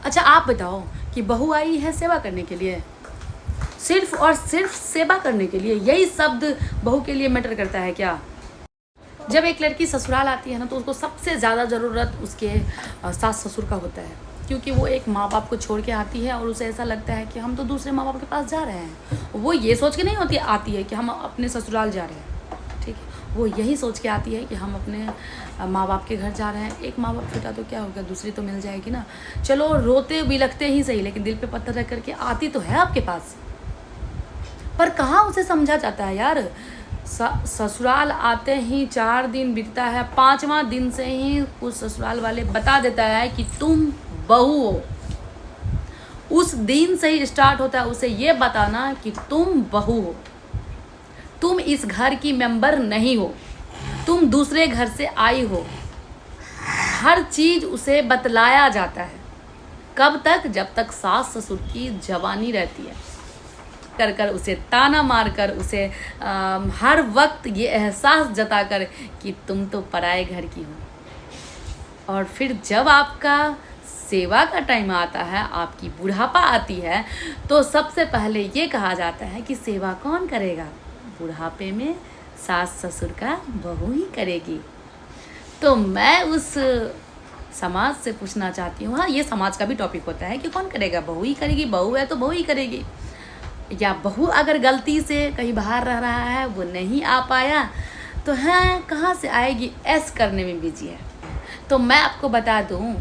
अच्छा आप बताओ कि बहू आई है सेवा करने के लिए, सिर्फ और सिर्फ सेवा करने के लिए, यही शब्द बहू के लिए मैटर करता है क्या? जब एक लड़की ससुराल आती है ना, तो उसको सबसे ज़्यादा ज़रूरत उसके सास ससुर का होता है, क्योंकि वो एक माँ बाप को छोड़ के आती है और उसे ऐसा लगता है कि हम तो दूसरे माँ बाप के पास जा रहे हैं। वो ये सोच के नहीं होती आती है कि हम अपने ससुराल जा रहे हैं, ठीक है, वो यही सोच के आती है कि हम अपने माँ बाप के घर जा रहे हैं। एक माँ बाप छूटा तो क्या होगा, दूसरी तो मिल जाएगी ना। चलो रोते बिलखते ही सही, लेकिन दिल पे पत्थर रख करके आती तो है आपके पास। पर कहाँ उसे समझा जाता है यार। ससुराल आते ही 4 दिन बीतता है, 5वां दिन से ही कुछ ससुराल वाले बता देता है कि तुम बहू हो। उस दिन से ही स्टार्ट होता है उसे ये बताना कि तुम बहू हो, तुम इस घर की मेंबर नहीं हो, तुम दूसरे घर से आई हो। हर चीज उसे बतलाया जाता है। कब तक? जब तक सास ससुर की जवानी रहती है। कर कर उसे ताना मार कर उसे हर वक्त ये एहसास जताकर कि तुम तो पराए घर की हो। और फिर जब आपका सेवा का टाइम आता है, आपकी बुढ़ापा आती है, तो सबसे पहले ये कहा जाता है कि सेवा कौन करेगा? बुढ़ापे में सास ससुर का बहू ही करेगी। तो मैं उस समाज से पूछना चाहती हूँ, हाँ ये समाज का भी टॉपिक होता है कि कौन करेगा? बहू ही करेगी, बहू है तो बहू ही करेगी। या बहू अगर गलती से कहीं बाहर रह रहा है, वो नहीं आ पाया, तो हाँ कहाँ से आएगी, ऐश करने में बिजी है। तो मैं आपको बता दूँ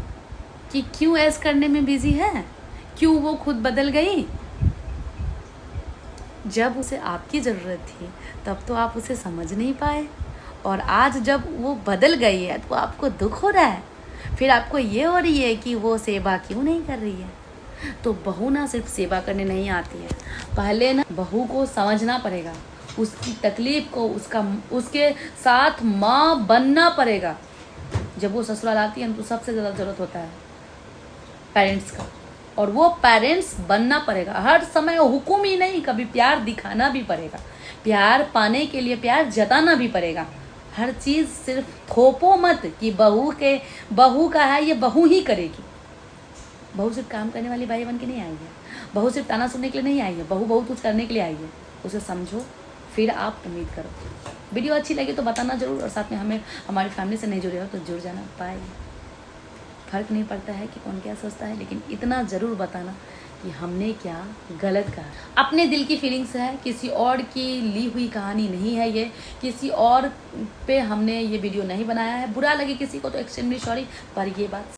कि क्यों ऐश करने में बिजी है, क्यों वो खुद बदल गई। जब उसे आपकी ज़रूरत थी तब तो आप उसे समझ नहीं पाए, और आज जब वो बदल गई है तो आपको दुख हो रहा है। फिर आपको ये हो रही है कि वो सेवा क्यों नहीं कर रही है। तो बहू ना सिर्फ सेवा करने नहीं आती है, पहले ना बहू को समझना पड़ेगा, उसकी तकलीफ को, उसके साथ माँ बनना पड़ेगा। जब वो ससुराल आती है तो सबसे ज़्यादा ज़रूरत होता है पेरेंट्स का, और वो पेरेंट्स बनना पड़ेगा। हर समय हुक्म ही नहीं, कभी प्यार दिखाना भी पड़ेगा, प्यार पाने के लिए प्यार जताना भी पड़ेगा। हर चीज़ सिर्फ थोपो मत कि बहू का है, ये बहू ही करेगी। बहू सिर्फ काम करने वाली भाई बन के नहीं आई है, बहू सिर्फ ताना सुनने के लिए नहीं आई है, बहू बहुत कुछ करने के लिए आई है। उसे समझो, फिर आप उम्मीद करो। वीडियो अच्छी लगी तो बताना ज़रूर, और साथ में हमें हमारी फैमिली से नहीं जुड़े हो तो जुड़ जाना। बाय। फ़र्क नहीं पड़ता है कि कौन क्या सोचता है, लेकिन इतना ज़रूर बताना कि हमने क्या गलत कहा। अपने दिल की फीलिंग्स है, किसी और की ली हुई कहानी नहीं है ये, किसी और पे हमने ये वीडियो नहीं बनाया है। बुरा लगे किसी को तो एक्सट्रीमली सॉरी, पर ये बात